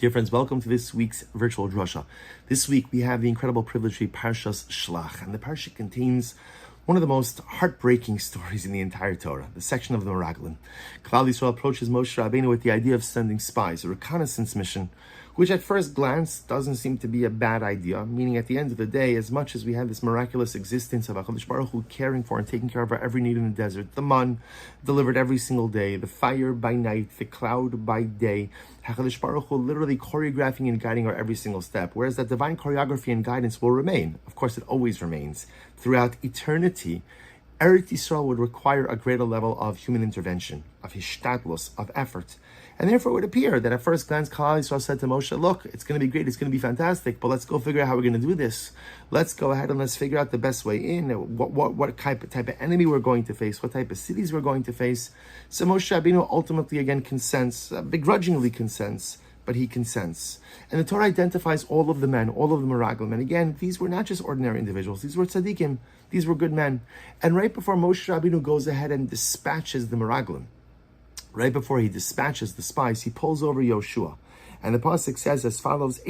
Dear friends, welcome to this week's virtual Drasha. This week we have the incredible privilege to read Parshas Shlach, and the parsha contains one of the most heartbreaking stories in the entire Torah, the section of the Meraglim. Klal Yisrael approaches Moshe Rabbeinu with the idea of sending spies, a reconnaissance mission, which at first glance doesn't seem to be a bad idea, meaning at the end of the day, as much as we have this miraculous existence of HaKadosh Baruch Hu caring for and taking care of our every need in the desert, the man delivered every single day, the fire by night, the cloud by day, HaKadosh Baruch Hu literally choreographing and guiding our every single step, whereas that divine choreography and guidance will remain. Of course, it always remains. Throughout eternity, Eretz Yisrael would require a greater level of human intervention, of hishtadlus, of effort. And therefore it would appear that at first glance, Klal Yisrael said to Moshe, look, it's going to be great, it's going to be fantastic, but let's go figure out how we're going to do this. Let's go ahead and let's figure out the best way in, what type of enemy we're going to face, what type of cities we're going to face. So Moshe Rabbeinu ultimately again consents, begrudgingly consents, but he consents. And the Torah identifies all of the men, all of the Meraglim. And again, these were not just ordinary individuals, these were tzaddikim, these were good men. And right before Moshe Rabbeinu goes ahead and dispatches the Meraglim, right before he dispatches the spies, he pulls over Yoshua. And the pasuk says as follows, so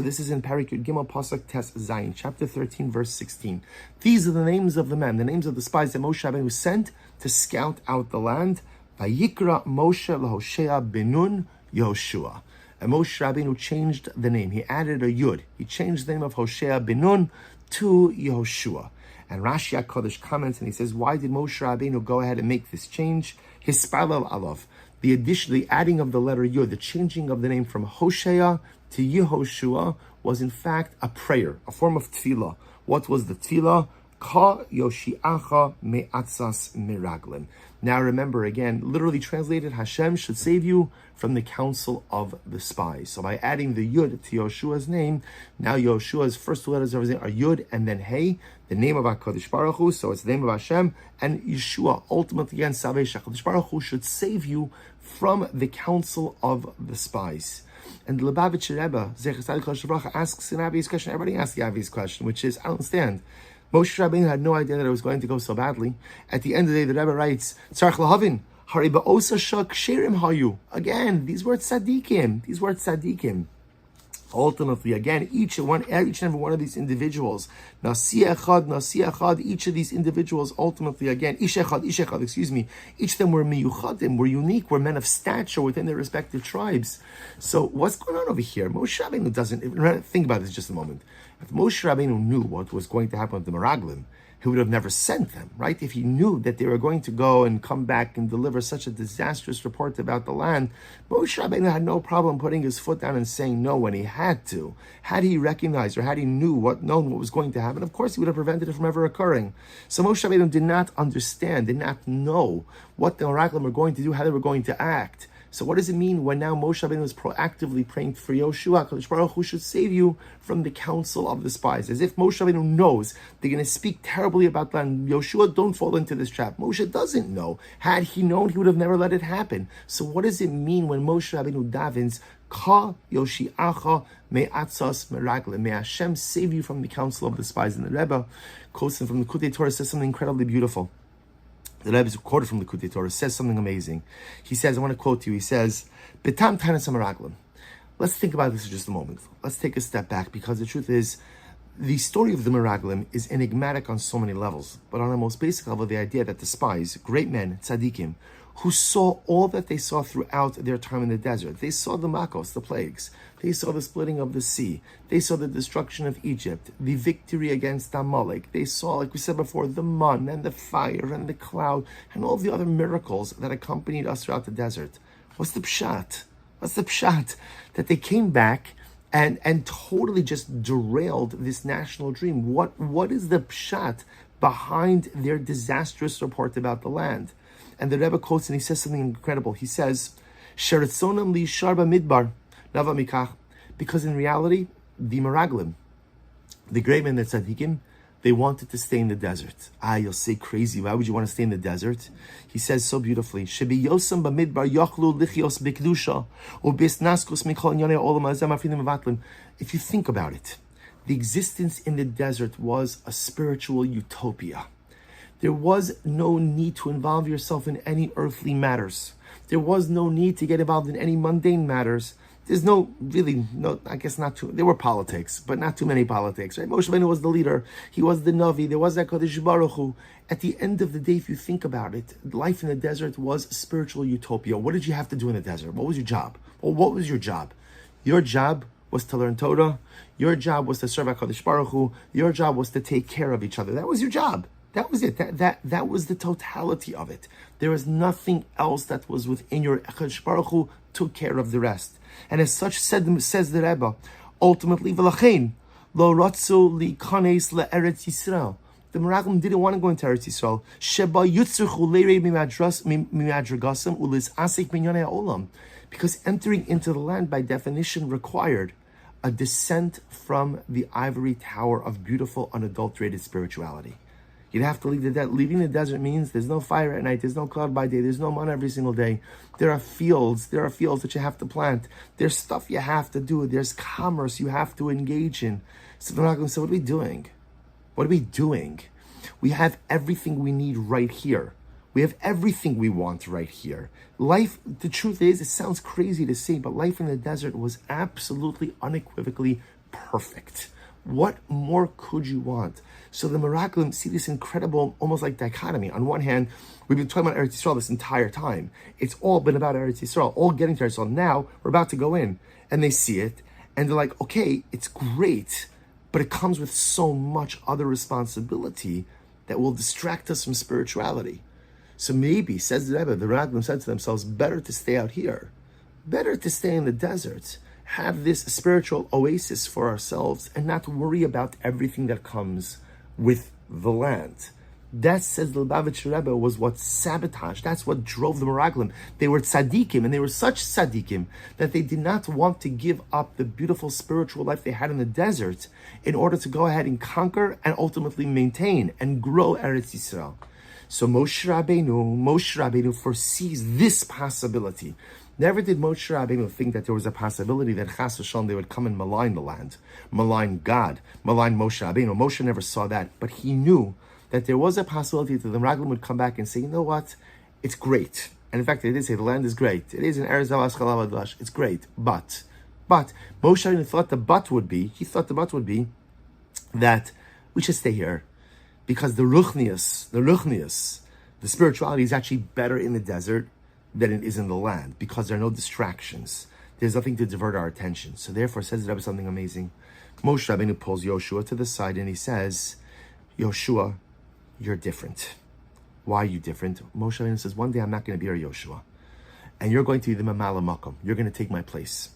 this is in Parikut Gimel Pasuk Tes Zayin, chapter 13, verse 16. These are the names of the men, the names of the spies that Moshe Rabbeinu sent to scout out the land. Vayikra Moshe LaHoshea Benun Yoshua. And Moshe Rabbeinu changed the name. He added a yud. He changed the name of Hoshea Benun to Yoshua. And Rashi HaKodesh comments and he says, why did Moshe Rabbeinu go ahead and make this change? Hispalel alav. The adding of the letter yud, the changing of the name from Hoshea to Yehoshua was in fact a prayer, a form of tefillah. What was the tefillah? Ka Yoshiacha me'atzas miraglim. Now remember again, literally translated, Hashem should save you from the counsel of the spies. So by adding the Yud to Yoshua's name, now Yoshua's first two letters of his name are Yud and then Hey, the name of HaKadosh Baruch Hu, so it's the name of Hashem, and Yeshua, ultimately again, salvation. HaKadosh Baruch Hu should save you from the counsel of the spies. And the Lubavitcher Rebbe, Zecher Tzaddik Kodesh Baruch Hu, asks an obvious question. Everybody asks the obvious question, which is, I don't understand. Moshe Rabbeinu had no idea that it was going to go so badly. At the end of the day, the Rebbe writes, Tzarech lahavin, hari ba'osa shak sherim hayu. Again, these were tzaddikim. Ultimately, again, each and every one of these individuals, nasi echad, each of these individuals, ultimately, again, each of them were miyuchadim, were unique, were men of stature within their respective tribes. So what's going on over here? Moshe Rabbeinu doesn't, think about this just a moment. If Moshe Rabbeinu knew what was going to happen with the Meraglim, he would have never sent them, right? If he knew that they were going to go and come back and deliver such a disastrous report about the land, Moshe Rabbeinu had no problem putting his foot down and saying no when he had to. Had he recognized or had he known what was going to happen, of course he would have prevented it from ever occurring. So Moshe Rabbeinu did not understand, did not know what the Meraglim were going to do, how they were going to act. So what does it mean when now Moshe Rabbeinu is proactively praying for Yoshua, HaKadosh Baruch Hu should save you from the counsel of the spies? As if Moshe Rabbeinu knows they're going to speak terribly about land. Yoshua, don't fall into this trap. Moshe doesn't know. Had he known, he would have never let it happen. So what does it mean when Moshe Rabbeinu davens, Ka Yoshiacha me'atzas meraglim? May Hashem save you from the counsel of the spies. And the Rebbe quotes him from the Kutei Torah, says something incredibly beautiful. The Rebbe is quoted from the Kutei Torah, says something amazing. He says, I want to quote you, he says, Betam Tanas HaMeraglim. Let's think about this for just a moment. Let's take a step back, because the truth is, the story of the Meraglim is enigmatic on so many levels. But on a most basic level, the idea that the spies, great men, tzaddikim, who saw all that they saw throughout their time in the desert. They saw the Makos, the plagues. They saw the splitting of the sea. They saw the destruction of Egypt, the victory against Amalek. They saw, like we said before, the man and the fire and the cloud and all the other miracles that accompanied us throughout the desert. What's the pshat? That they came back and totally just derailed this national dream. What is the pshat behind their disastrous report about the land? And the Rebbe quotes and he says something incredible. He says, Sheritzonam li sharba midbar nava mikach. Because in reality, the Meraglim, the great men, the tzaddikim, they wanted to stay in the desert. You'll say crazy. Why would you want to stay in the desert? He says so beautifully, Shebi yosam b'midbar yochlu lichios b'kedusha ubis naskus mikol nyonei olam hazem afinim mevatlim. If you think about it, the existence in the desert was a spiritual utopia. There was no need to involve yourself in any earthly matters. There was no need to get involved in any mundane matters. There's I guess not too, there were politics, but not too many politics, right? Moshe Rabbeinu was the leader. He was the Navi. There was that Kodesh Baruch Hu. At the end of the day, if you think about it, life in the desert was spiritual utopia. What did you have to do in the desert? What was your job? Well, what was your job? Your job was to learn Torah. Your job was to serve HaKadosh Baruch Hu. Your job was to take care of each other. That was your job. That was it. That was the totality of it. There was nothing else that was within your HaKadosh Baruch Hu took care of the rest. And as such says the Rebbe, ultimately, v'lachein lo ratzu likanes le'eretz Yisrael. The Meraglim didn't want to go into Eretz Yisrael. Sheba yutzruchu leirei mimadragasam ulis asik minyanei ha'olam. Because entering into the land, by definition, required a descent from the ivory tower of beautiful, unadulterated spirituality. You'd have to leave the desert. Leaving the desert means there's no fire at night, there's no cloud by day, there's no man every single day. There are fields that you have to plant. There's stuff you have to do. There's commerce you have to engage in. So the Meraglim said, what are we doing? What are we doing? We have everything we need right here. We have everything we want right here. Life, the truth is, it sounds crazy to say, but life in the desert was absolutely, unequivocally perfect. What more could you want? So the Meraglim see this incredible, almost like dichotomy. On one hand, we've been talking about Eretz Yisrael this entire time. It's all been about Eretz Yisrael, all getting to Eretz Yisrael. Now, we're about to go in, and they see it, and they're like, okay, it's great, but it comes with so much other responsibility that will distract us from spirituality. So maybe, says the Rebbe, the Meraglim said to themselves, better to stay out here, better to stay in the desert, have this spiritual oasis for ourselves, and not worry about everything that comes with the land. That, says the Lubavitcher Rebbe, was what sabotaged. That's what drove the Meraglim. They were tzaddikim, and they were such tzaddikim that they did not want to give up the beautiful spiritual life they had in the desert in order to go ahead and conquer and ultimately maintain and grow Eretz Yisrael. So Moshe Rabbeinu foresees this possibility. Never did Moshe Rabbeinu think that there was a possibility that Chas v'Shalom they would come and malign the land, malign God, malign Moshe Rabbeinu. Moshe never saw that, but he knew that there was a possibility that the Meraglim would come back and say, you know what, it's great. And in fact, they did say the land is great. It is in Eretz Zavas Chalav Advash. It's great, but Moshe Rabbeinu thought the but would be that we should stay here, because the ruchnius, the spirituality is actually better in the desert than it is in the land, because there are no distractions. There's nothing to divert our attention. So therefore, says the Rebbe something amazing. Moshe Rabbeinu pulls Yoshua to the side and he says, Yoshua, you're different. Why are you different? Moshe Rabbeinu says, one day I'm not going to be your Yoshua, and you're going to be the Mamala Makom. You're going to take my place.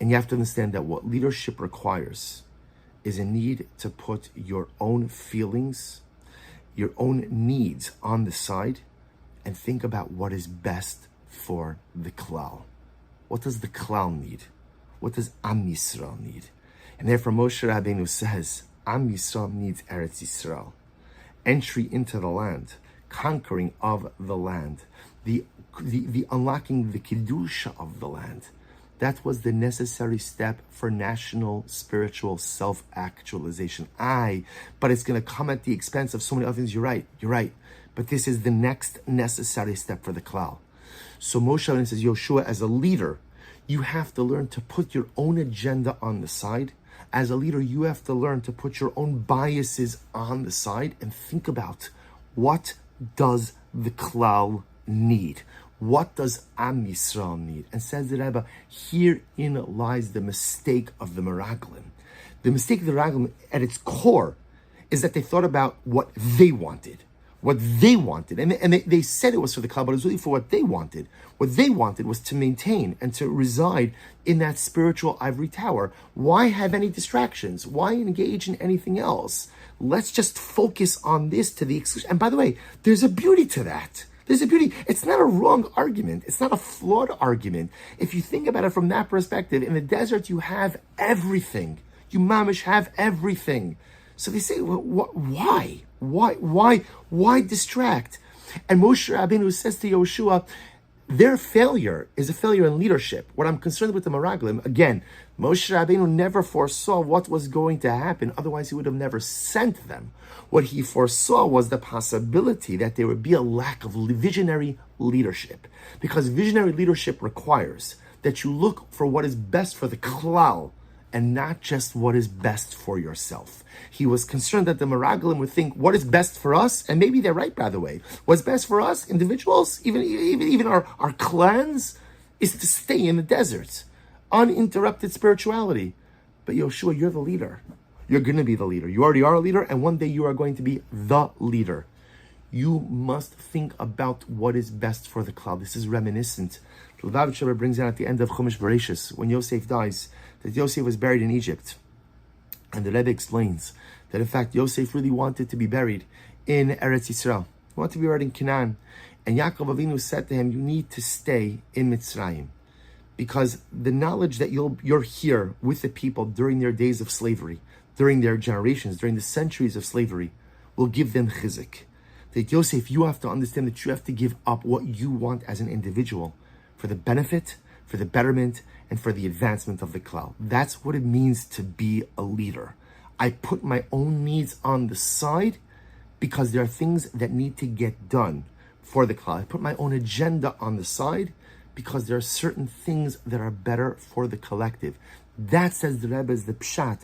And you have to understand that what leadership requires is a need to put your own feelings, your own needs on the side, and think about what is best for the klal. What does the klal need? What does Am Yisrael need? And therefore Moshe Rabbeinu says, Am Yisrael needs Eretz Yisrael. Entry into the land, conquering of the land, the unlocking the Kedusha of the land. That was the necessary step for national spiritual self-actualization. But it's going to come at the expense of so many other things. You're right. But this is the next necessary step for the klal. So Moshe Rabbeinu says, Yoshua, as a leader, you have to learn to put your own agenda on the side. As a leader, you have to learn to put your own biases on the side and think about, what does the klal need? What does Am Yisrael need? And says the Rebbe, herein lies the mistake of the Meraglim. The mistake of the Meraglim at its core is that they thought about what they wanted. And they said it was for the klal, but it was really for what they wanted. What they wanted was to maintain and to reside in that spiritual ivory tower. Why have any distractions? Why engage in anything else? Let's just focus on this to the exclusion. And by the way, there's a beauty to that. There's a beauty. It's not a wrong argument. It's not a flawed argument. If you think about it from that perspective, in the desert you have everything. You mamish have everything. So they say, well, why distract? And Moshe Rabbeinu says to Yoshua, Their failure is a failure in leadership. What I'm concerned with the Meraglim, again, Moshe Rabbeinu never foresaw what was going to happen. Otherwise, he would have never sent them. What he foresaw was the possibility that there would be a lack of visionary leadership. Because visionary leadership requires that you look for what is best for the klal and not just what is best for yourself. He was concerned that the Meraglim would think what is best for us, and maybe they're right, by the way. What's best for us, individuals, even our clans, is to stay in the desert. Uninterrupted spirituality. But Yoshua, you're the leader. You're going to be the leader. You already are a leader, and one day you are going to be the leader. You must think about what is best for the klal. This is reminiscent. Lubavitcher brings out at the end of Chumash Bereshis, when Yosef dies, that Yosef was buried in Egypt. And the Rebbe explains that in fact Yosef really wanted to be buried in Eretz Yisrael. He wanted to be buried in Canaan. And Yaakov Avinu said to him, you need to stay in Mitzrayim. Because the knowledge that you're here with the people during their days of slavery, during their generations, during the centuries of slavery, will give them chizik. That Yosef, you have to understand that you have to give up what you want as an individual for the benefit, for the betterment, and for the advancement of the klal. That's what it means to be a leader. I put my own needs on the side because there are things that need to get done for the klal. I put my own agenda on the side because there are certain things that are better for the collective. That, says the Rebbe, is the pshat.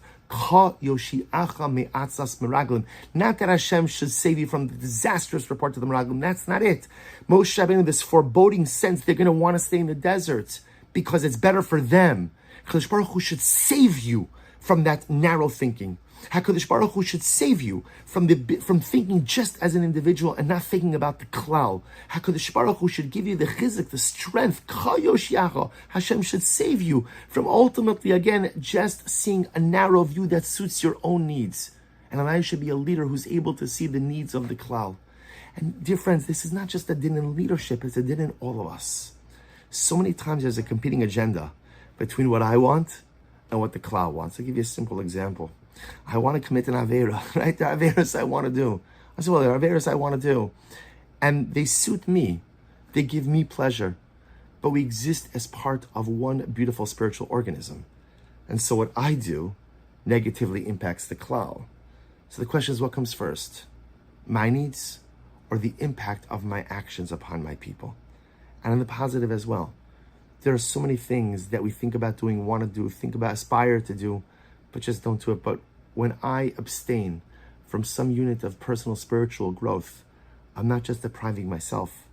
Not that Hashem should save you from the disastrous report to the Meraglim. That's not it. Moshe Rabbeinu, this foreboding sense, they're going to want to stay in the desert because it's better for them. HaKadosh Baruch Hu should save you from that narrow thinking. HaKadosh Baruch Hu should save you from thinking just as an individual and not thinking about the klal. HaKadosh Baruch Hu should give you the chizik, the strength. Hashem should save you from ultimately, again, just seeing a narrow view that suits your own needs. And I should be a leader who's able to see the needs of the klal. And dear friends, this is not just a din in leadership, it's a din in all of us. So many times there's a competing agenda between what I want and what the klal wants. I'll give you a simple example. I want to commit an Avera, right? There are Averas I want to do. I said, well, there are Averas I want to do. And they suit me. They give me pleasure. But we exist as part of one beautiful spiritual organism. And so what I do negatively impacts the klal. So the question is, what comes first? My needs or the impact of my actions upon my people? And on the positive as well. There are so many things that we think about doing, want to do, think about, aspire to do, but just don't do it. But when I abstain from some unit of personal spiritual growth, I'm not just depriving myself,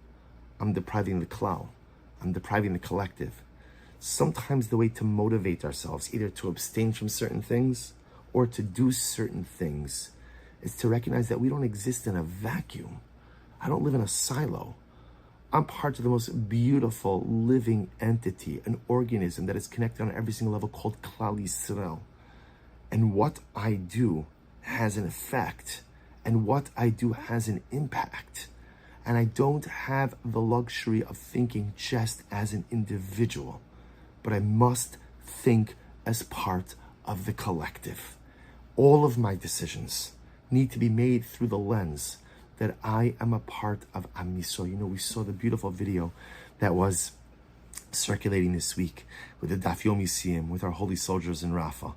I'm depriving the klal, I'm depriving the collective. Sometimes the way to motivate ourselves, either to abstain from certain things or to do certain things, is to recognize that we don't exist in a vacuum. I don't live in a silo. I'm part of the most beautiful living entity, an organism that is connected on every single level called Klal Yisrael. And what I do has an effect, and what I do has an impact. And I don't have the luxury of thinking just as an individual, but I must think as part of the collective. All of my decisions need to be made through the lens that I am a part of Am Yisrael. You know, we saw the beautiful video that was circulating this week with the Daf Yomi Siyum, with our holy soldiers in Rafa.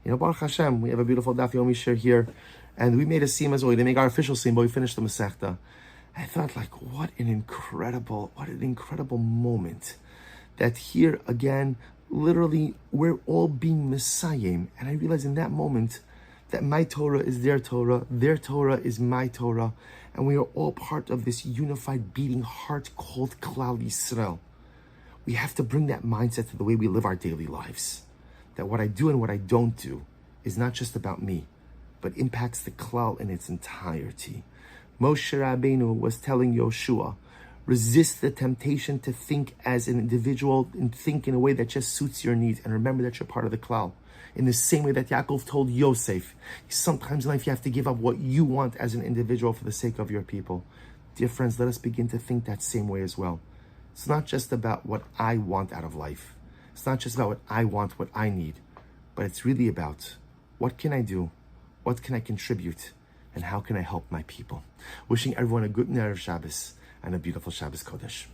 You know, Baruch Hashem, we have a beautiful Daf Yomi share here, and we made a siyum as well. We didn't make our official siyum, but we finished the Masechta. I thought, like, what an incredible moment. That here, again, literally, we're all being Messiahim. And I realized in that moment that my Torah is their Torah is my Torah, and we are all part of this unified beating heart called Klal Yisrael. We have to bring that mindset to the way we live our daily lives. That what I do and what I don't do is not just about me, but impacts the klal in its entirety. Moshe Rabbeinu was telling Yoshua, resist the temptation to think as an individual and think in a way that just suits your needs, and remember that you're part of the klal. In the same way that Yaakov told Yosef, sometimes in life you have to give up what you want as an individual for the sake of your people. Dear friends, let us begin to think that same way as well. It's not just about what I want out of life. It's not just about what I want, what I need, but it's really about what can I do, what can I contribute, and how can I help my people. Wishing everyone a good Erev Shabbos and a beautiful Shabbos Kodesh.